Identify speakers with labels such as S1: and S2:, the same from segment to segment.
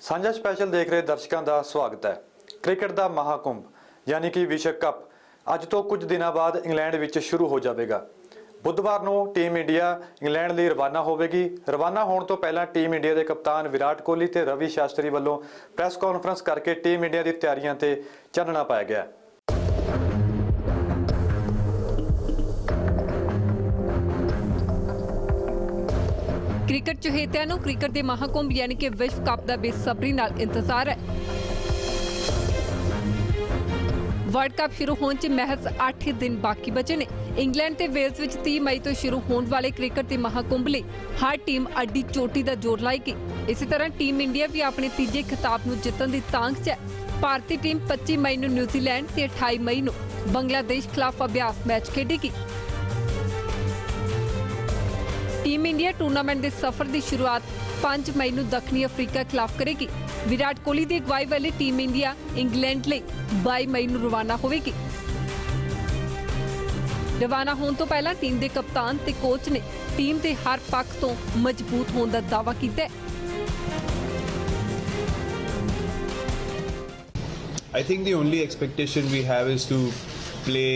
S1: ਸਾਂਝਾ ਸਪੈਸ਼ਲ ਦੇਖ ਰਹੇ ਦਰਸ਼ਕਾਂ ਦਾ ਸਵਾਗਤ ਹੈ। ਕ੍ਰਿਕਟ ਦਾ ਮਹਾਕੁੰਭ ਯਾਨੀ ਕਿ ਵਿਸ਼ਵ ਕੱਪ ਅੱਜ ਤੋਂ ਕੁਝ ਦਿਨਾਂ ਬਾਅਦ ਇੰਗਲੈਂਡ ਵਿੱਚ ਸ਼ੁਰੂ ਹੋ ਜਾਵੇਗਾ। ਬੁੱਧਵਾਰ ਨੂੰ ਟੀਮ ਇੰਡੀਆ ਇੰਗਲੈਂਡ ਲਈ ਰਵਾਨਾ ਹੋਵੇਗੀ। ਰਵਾਨਾ ਹੋਣ ਤੋਂ ਪਹਿਲਾਂ ਟੀਮ ਇੰਡੀਆ ਦੇ ਕਪਤਾਨ ਵਿਰਾਟ ਕੋਹਲੀ ਤੇ ਰਵੀ ਸ਼ਾਸਤਰੀ ਵੱਲੋਂ ਪ੍ਰੈਸ ਕਾਨਫਰੰਸ ਕਰਕੇ ਟੀਮ ਇੰਡੀਆ ਦੀ ਤਿਆਰੀਆਂ ਤੇ ਚਾਨਣਾ ਪਾਇਆ ਗਿਆ।
S2: क्रिकेट चहेतियां नूं क्रिकेट के महाकुंभ यानी कि विश्व कप का बेसब्री नाल इंतजार है। वर्ल्ड कप शुरू होने च महज 8 ही दिन बाकी बचे ने। इंग्लैंड ते वेल्स विच 30 मई तो शुरू होने वाले क्रिकेट के महाकुंभ लई हर टीम अड्डी चोटी का जोर लाएगी। इसी तरह टीम इंडिया भी अपने तीजे खिताब नूं जितण दी तांघ च है। भारतीय टीम 25 मई नूं न्यूजीलैंड ते 28 मई नूं बांग्लादेश खिलाफ अभ्यास मैच खेडेगी। टीम इंडिया टूर्नामेंट के सफर की शुरुआत 5 मई को दक्षिणी अफ्रीका खिलाफ करेगी। विराट कोहली की अगवाई वाली टीम इंडिया इंग्लैंड लिए 22 मई को रवाना होगी। रवाना होने तो पहला टीम के कप्तान ते कोच ने टीम के हर पक्ष तो मजबूत होने का दावा किया।
S3: I think the only expectation we have is to play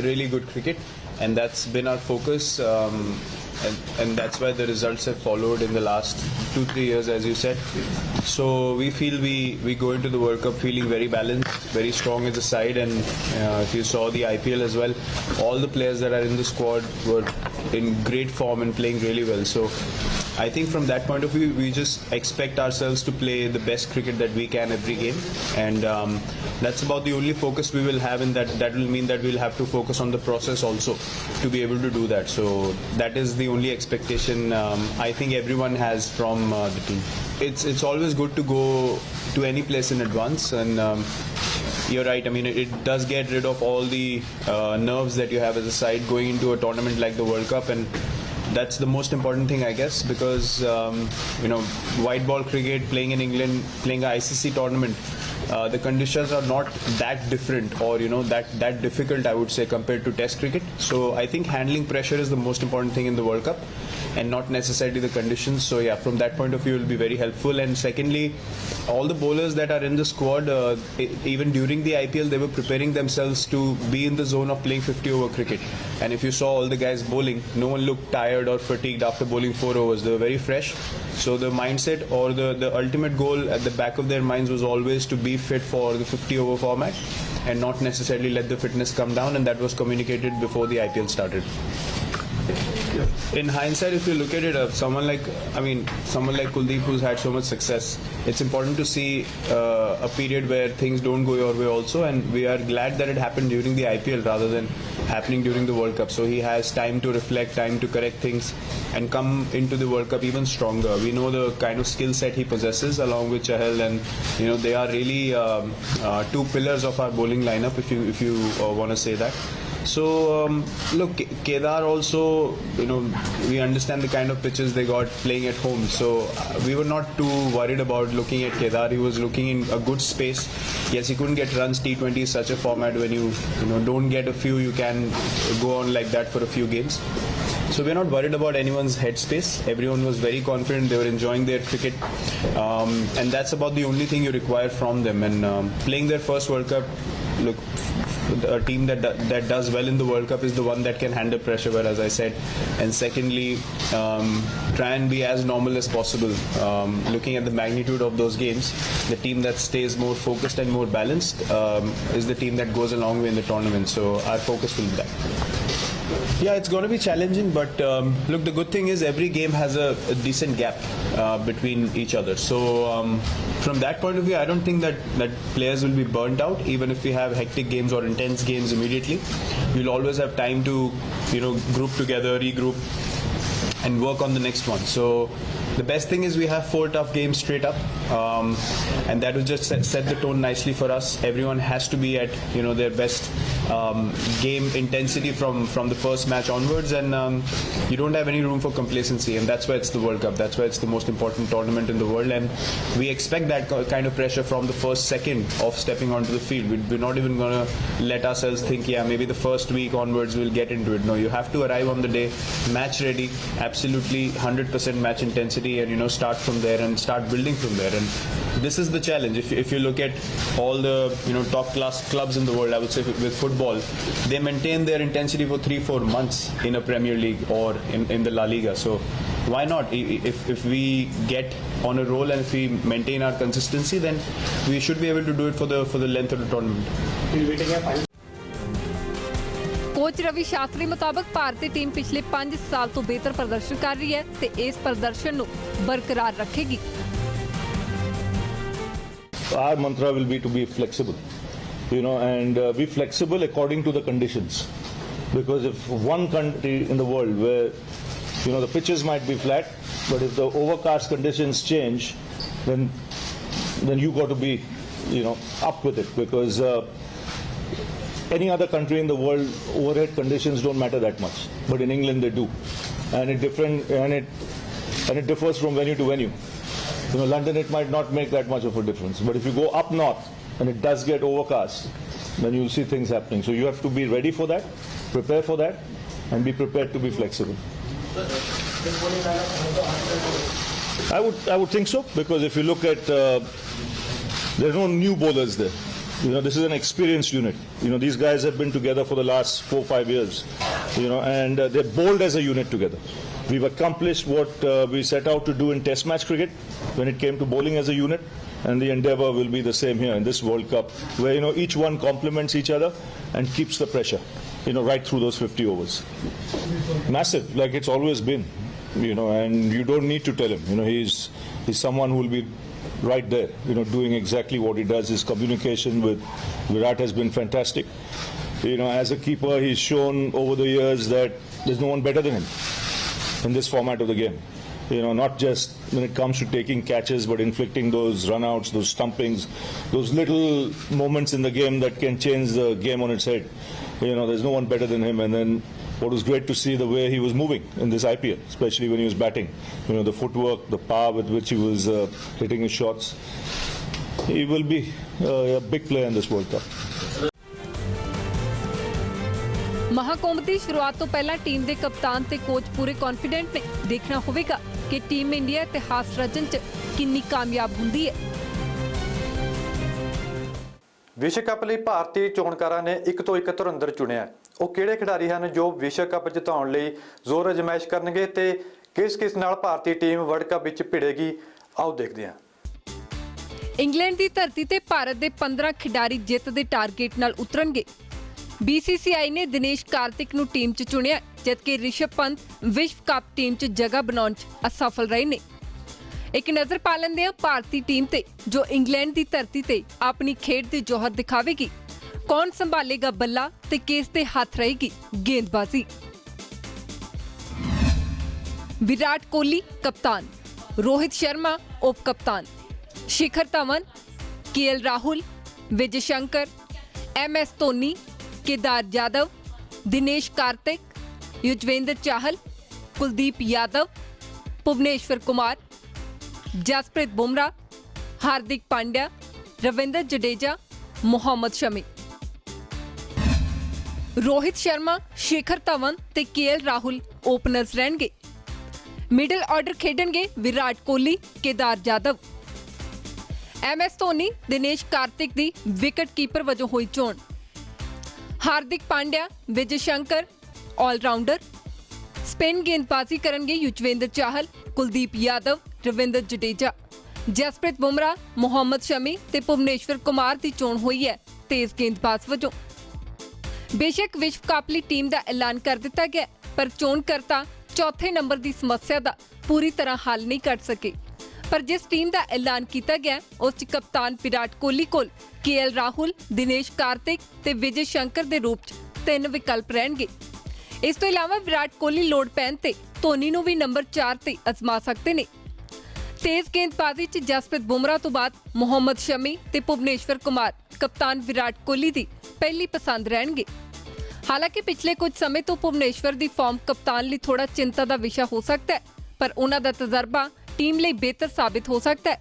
S3: really good cricket, and that's been our focus. And that's why the results have followed in the last 2-3 years, as you said. So we feel we go into the World Cup feeling very balanced, very strong as a side, and if you saw the IPL as well, all the players that are in the squad were in great form and playing really well. So I think from that point of view, we just expect ourselves to play the best cricket that we can every game, and that's about the only focus we will have, and that will mean that we'll have to focus on the process also to be able to do that. So that is the only expectation I think everyone has from the team. It's always good to go to any place in advance, and you're right. I mean, it does get rid of all the nerves that you have as a side going into a tournament like the World Cup, and that's the most important thing, I guess, because white ball cricket, playing in England, playing an ICC tournament, the conditions are not that different, or that difficult, I would say, compared to Test cricket. So I think handling pressure is the most important thing in the World Cup, and not necessarily the conditions. So yeah, from that point of view, it will be very helpful. And secondly, all the bowlers that are in the squad, even during the IPL, they were preparing themselves to be in the zone of playing 50 over cricket. And if you saw all the guys bowling, no one looked tired or fatigued after bowling 4 overs. They were very fresh. So the mindset, or the ultimate goal at the back of their minds, was always to be fit for the 50 over format and not necessarily let the fitness come down, and that was communicated before the IPL started. In hindsight, if you look at it, someone like Kuldeep, who's had so much success, it's important to see a period where things don't go your way also, and we are glad that it happened during the IPL rather than happening during the World Cup. So he has time to reflect, time to correct things, and come into the World Cup even stronger. We know the kind of skill set he possesses, along with Chahal, and they are really two pillars of our bowling lineup, if you want to say that. So look, Kedar also, we understand the kind of pitches they got playing at home. So we were not too worried about looking at Kedar. He was looking in a good space. Yes, he couldn't get runs. T20 is such a format when you don't get a few, you can go on like that for a few games. So we're not worried about anyone's headspace. Everyone was very confident. They were enjoying their cricket, and that's about the only thing you require from them. And playing their first World Cup, look, a team that does well in the World Cup is the one that can handle pressure well, as I said. And secondly, try and be as normal as possible. Looking at the magnitude of those games, the team that stays more focused and more balanced is the team that goes a long way in the tournament. So our focus will be that. Yeah, it's going to be challenging, but look, the good thing is every game has a decent gap between each other. So from that point of view, I don't think that players will be burnt out, even if we have hectic games or intense games immediately. We'll always have time to group together, regroup, and work on the next one. So the best thing is we have 4 tough games straight up, and that will just set the tone nicely for us. Everyone has to be at their best game intensity from the first match onwards, and you don't have any room for complacency, and that's why it's the World Cup. That's why it's the most important tournament in the world, and we expect that kind of pressure from the first second of stepping onto the field. We're not even going to let ourselves think, maybe the first week onwards we'll get into it. No, you have to arrive on the day match ready, absolutely 100% match intensity, and start from there and start building from there. And this is the challenge. If you look at all the top class clubs in the world, I would say with football, they maintain their intensity for 3-4 months in a Premier League or in the La Liga. So why not? If we get on a roll and if we maintain our consistency, then we should be able to do it for the length of the tournament.
S2: Coach Ravi Shastri ਮੁਤਾਬਕ ਭਾਰਤੀ team ਪਿਛਲੇ 5 ਸਾਲ ਤੋਂ ਬਿਹਤਰ ਪ੍ਰਦਰਸ਼ਨ ਕਰ ਰਹੀ ਹੈ ਤੇ ਇਸ ਪ੍ਰਦਰਸ਼ਨ ਨੂੰ ਬਰਕਰਾਰ ਰੱਖੇਗੀ।
S4: Our mantra will be to be flexible, and be flexible according to the conditions. Because if one country in the world where the pitches might be flat, but if the overcast conditions change, then you got to be up with it, because any other country in the world, overhead conditions don't matter that much, but in England they do, and it differs from venue to venue. London, it might not make that much of a difference, but if you go up north and it does get overcast, then you'll see things happening. So you have to be ready for that, prepare for that, and be prepared to be flexible. I would think so, because if you look at there's no new bowlers there. This is an experienced unit. These guys have been together for the last 4-5 years, and they're bowled as a unit together. We've accomplished what we set out to do in Test match cricket when it came to bowling as a unit, and the endeavour will be the same here in this World Cup, where each one complements each other and keeps the pressure, right through those 50 overs. Massive, like it's always been, and you don't need to tell him. He's someone who will be right there, doing exactly what he does. His communication with Virat has been fantastic. As a keeper, he's shown over the years that there's no one better than him in this format of the game. Not just when it comes to taking catches, but inflicting those runouts, those stumpings, those little moments in the game that can change the game on its head. There's no one better than him. And then what was great to see the way he was moving in this IPL, especially when he was batting. The footwork, the power with which he was hitting his shots. He will be a big player in this World Cup.
S2: ਮਹਾਕੁੰਭ ਦੀ ਸ਼ੁਰੂਆਤ ਤੋਂ ਪਹਿਲਾਂ team ਦੇ ਕਪਤਾਨ ਤੇ coach ਪੂਰੇ confident ਨੇ। ਦੇਖਣਾ ਹੋਵੇਗਾ ਕਿ ਟੀਮ ਇੰਡੀਆ ਇਤਿਹਾਸ ਰਚਨ 'ਚ ਕਿੰਨੀ ਕਾਮਯਾਬ ਹੁੰਦੀ ਹੈ।
S1: ਵਿਸ਼ਵ ਕੱਪ ਲਈ ਭਾਰਤੀ ਚੋਣਕਾਰਾਂ ਨੇ ਇੱਕ ਤੋਂ ਇੱਕ ਧੁਰੰਧਰ ਚੁਣਿਆ। ਉਹ ਕਿਹੜੇ ਖਿਡਾਰੀ ਹਨ ਜੋ ਵਿਸ਼ਵ ਕੱਪ ਜਿਤਾਉਣ ਲਈ ਜ਼ੋਰ ਅਜ਼ਮਾਇਸ਼ ਕਰਨਗੇ ਤੇ ਕਿਸ ਨਾਲ ਭਾਰਤੀ ਟੀਮ ਵਰਲਡ ਕੱਪ ਵਿੱਚ ਭਿੜੇਗੀ, ਆਓ ਦੇਖਦੇ ਹਾਂ।
S2: ਇੰਗਲੈਂਡ ਦੀ ਧਰਤੀ ਤੇ ਭਾਰਤ ਦੇ 15 ਖਿਡਾਰੀ ਜਿੱਤ ਦੇ ਟਾਰਗੇਟ ਨਾਲ ਉਤਰਨਗੇ। BCCI ਨੇ ਦਿਨੇਸ਼ ਕਾਰਤਿਕ ਨੂੰ ਟੀਮ 'ਚ ਚੁਣਿਆ, ਜਦਕਿ ਰਿਸ਼ਭ ਪੰਤ ਵਿਸ਼ਵ ਕੱਪ ਟੀਮ 'ਚ ਜਗ੍ਹਾ ਬਣਾਉਣ 'ਚ ਅਸਫਲ ਰਹੇ ਨੇ। ਇੱਕ ਨਜ਼ਰ ਪਾ ਲੈਂਦੇ ਹਾਂ ਭਾਰਤੀ ਟੀਮ ਤੇ, ਜੋ ਇੰਗਲੈਂਡ ਦੀ ਧਰਤੀ ਤੇ ਆਪਣੀ ਖੇਡ ਦੇ ਜੋਹਰ ਦਿਖਾਵੇਗੀ। ਕੌਣ ਸੰਭਾਲੇਗਾ ਬੱਲਾ ਤੇ ਕਿਸ ਦੇ ਹੱਥ ਰਹੇਗੀ ਗੇਂਦਬਾਜ਼ੀ। ਵਿਰਾਟ ਕੋਹਲੀ ਕਪਤਾਨ, ਰੋਹਿਤ ਸ਼ਰਮਾ ਉਪ ਕਪਤਾਨ, शिखर धवन, KL राहुल, विजय शंकर, MS धोनी, केदार जाधव, दिनेश कार्तिक, युजवेंद्र चाहल, कुलदीप यादव, भुवनेश्वर कुमार, जसप्रीत बुमराह, हार्दिक पांड्या, रविंद्र जडेजा, मोहम्मद शमी। रोहित शर्मा, शिखर धवन ते KL राहुल ओपनर्स रहणगे। मिडल ऑर्डर खेडणगे विराट कोहली, केदार जाधव। MS ਧੋਨੀ, ਦਿਨੇਸ਼ ਕਾਰਤਿਕ ਦੀ ਵਿਕਟ ਕੀਪਰ ਵਜੋਂ ਹੋਈ ਚੋਣ। ਹਾਰਦਿਕ ਪਾਂਡਿਆ, ਵਿਜੇ ਸ਼ੰਕਰ ਆਲਰਾਊਂਡਰ। ਸਪਿਨ ਗੇਂਦਬਾਜ਼ੀ ਕਰਨਗੇ ਯੁਜਵੇਂਦਰ ਚਾਹਲ, ਕੁਲਦੀਪ ਯਾਦਵ, ਰਵਿੰਦਰ ਜਡੇਜਾ। ਜਸਪ੍ਰੀਤ ਬੁਮਰਾਹ, ਮੁਹੰਮਦ ਸ਼ਮੀ ਤੇ ਭੁਵਨੇਸ਼ਵਰ ਕੁਮਾਰ ਦੀ ਚੋਣ ਹੋਈ ਹੈ ਤੇਜ਼ ਗੇਂਦਬਾਜ਼ ਵਜੋਂ। ਬੇਸ਼ੱਕ ਵਿਸ਼ਵ ਕੱਪ ਲਈ ਟੀਮ ਦਾ ਐਲਾਨ ਕਰ ਦਿੱਤਾ ਗਿਆ, ਪਰ ਚੋਣਕਰਤਾ ਚੌਥੇ ਨੰਬਰ ਦੀ ਸਮੱਸਿਆ ਦਾ ਪੂਰੀ ਤਰ੍ਹਾਂ ਹੱਲ ਨਹੀਂ ਕੱਢ ਸਕੇ। पर जिस टीम का ऐलान किया गया उस कप्तान विराट कोहली कोल KL राहुल, दिनेश कार्तिक ते विजय शंकर के रूप च 3 विकल्प रहणगे। इस तो इलावा विराट कोहली लोड़ पैण ते धोनी नूं भी नंबर 4 ते अजमा सकते ने। तेज गेंदबाजी च जसप्रीत बुमराह तो बाद मोहम्मद शमी ते भुवनेश्वर कुमार कप्तान विराट कोहली की पहली पसंद रहणगे। हालांकि पिछले कुछ समय तो भुवनेश्वर की फॉर्म कप्तान लिए थोड़ा चिंता का विषय हो सकता है, पर उन्हां दा तजर्बा टीम लिए बेहतर साबित हो सकता है।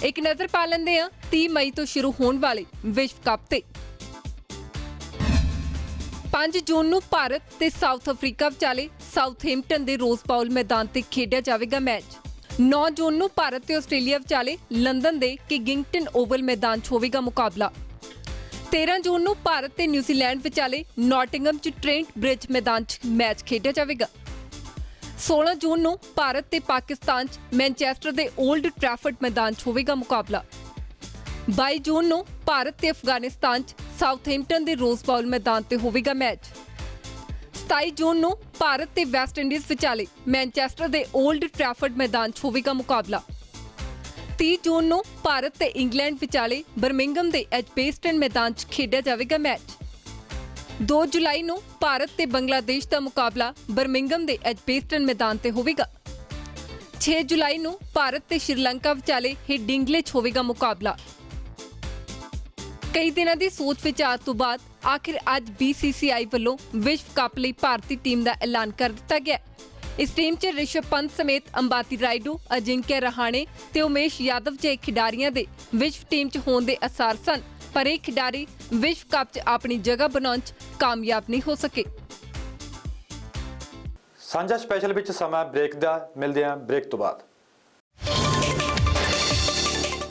S2: एक नजर पा लेंदे हां 30 मई तो शुरू होने वाले विश्व कप ते। 5 जून नूं भारत ते साउथ अफ्रीका विचाले साउथहैम्पटन दे रोज़ बाउल मैदान ते खेडिया जावेगा मैच। 9 ਜੂਨ ਨੂੰ ਭਾਰਤ ਤੇ ਆਸਟ੍ਰੇਲੀਆ ਵਿਚਾਲੇ ਲੰਡਨ ਦੇ ਕਿੰਗਸਟਨ ਓਵਲ ਮੈਦਾਨ 'ਚ ਹੋਵੇਗਾ ਮੁਕਾਬਲਾ। 13 ਜੂਨ ਨੂੰ ਭਾਰਤ ਤੇ ਨਿਊਜ਼ੀਲੈਂਡ ਵਿਚਾਲੇ ਨੌਟਿੰਗਮ 'ਚ ਟ੍ਰੈਂਟ ਬ੍ਰਿਜ ਮੈਦਾਨ 'ਚ ਮੈਚ ਖੇਡਿਆ ਜਾਵੇਗਾ। 16 ਜੂਨ ਨੂੰ ਭਾਰਤ ਤੇ ਪਾਕਿਸਤਾਨ 'ਚ ਮੈਨਚੈਸਟਰ ਦੇ 올ਡ ਟ੍ਰੈਫਰਡ ਮੈਦਾਨ 'ਚ ਹੋਵੇਗਾ ਮੁਕਾਬਲਾ। 22 ਜੂਨ ਨੂੰ ਭਾਰਤ ਤੇ ਅਫਗਾਨਿਸਤਾਨ 'ਚ ਸਾਊਥਹੈਂਪਟਨ ਦੇ ਰੋਜ਼ ਬਾਊਲ ਮੈਦਾਨ ਤੇ ਹੋਵੇਗਾ ਮੈਚ। 27 ਜੂਨ ਨੂੰ ਭਾਰਤ ਤੇ ਵੈਸਟ ਇੰਡੀਜ਼ ਵਿਚਾਲੇ ਮੈਨਚੈਸਟਰ ਦੇ 올ਡ ਟ੍ਰੈਫਰਡ ਮੈਦਾਨ 'ਚ ਹੋਵੇਗਾ ਮੁਕਾਬਲਾ। 30 ਜੂਨ ਨੂੰ ਭਾਰਤ ਤੇ ਇੰਗਲੈਂਡ ਵਿਚਾਲੇ ਬਰਮਿੰਘਮ ਦੇ ਐਜਬੇਸਟਨ ਮੈਦਾਨ 'ਚ ਖੇਡਿਆ ਜਾਵੇਗਾ ਮੈਚ। 2 ਜੁਲਾਈ ਨੂੰ ਭਾਰਤ ਤੇ ਬੰਗਲਾਦੇਸ਼ ਦਾ ਮੁਕਾਬਲਾ ਬਰਮਿੰਘਮ ਦੇ ਐਜਬੇਸਟਨ ਮੈਦਾਨ ਤੇ ਹੋਵੇਗਾ। 6 ਜੁਲਾਈ ਨੂੰ ਭਾਰਤ ਤੇ ਸ਼੍ਰੀਲੰਕਾ ਵਿਚਾਲੇ ਹਿਡਿੰਗਲੇ 'ਚ ਹੋਵੇਗਾ ਮੁਕਾਬਲਾ। ਕਈ ਦਿਨਾਂ ਦੀ ਸੋਚ ਵਿਚਾਰ ਤੋਂ ਬਾਅਦ ਆਖਿਰ ਅੱਜ BCCI ਵੱਲੋਂ ਵਿਸ਼ਵ ਕੱਪ ਲਈ ਭਾਰਤੀ ਟੀਮ ਦਾ ਐਲਾਨ ਕਰ ਦਿੱਤਾ ਗਿਆ। ਇਸ ਟੀਮ 'ਚ ਰਿਸ਼ਭ ਪੰਤ ਸਮੇਤ ਅੰਬਾਤੀ ਰਾਇਡੂ, ਅਜਿੰਕਿਆ ਰਹਾਣੇ ਤੇ ਉਮੇਸ਼ ਯਾਦਵ ਜਿਹੇ ਖਿਡਾਰੀਆਂ ਦੇ ਵਿਸ਼ਵ ਟੀਮ 'ਚ ਹੋਣ ਦੇ ਅਸਾਰ ਸਨ, ਪਰ ਇਹ ਖਿਡਾਰੀ ਵਿਸ਼ਵ ਕੱਪ 'ਚ ਆਪਣੀ ਜਗ੍ਹਾ ਬਣਾਉਣ 'ਚ ਕਾਮਯਾਬ ਨਹੀਂ ਹੋ ਸਕੇ।
S1: ਸਾਂਝਾ ਸਪੈਸ਼ਲ ਵਿੱਚ ਸਮਾਂ ਬ੍ਰੇਕ ਦਾ, ਮਿਲਦੇ ਹਾਂ ਬ੍ਰੇਕ ਤੋਂ ਬਾਅਦ।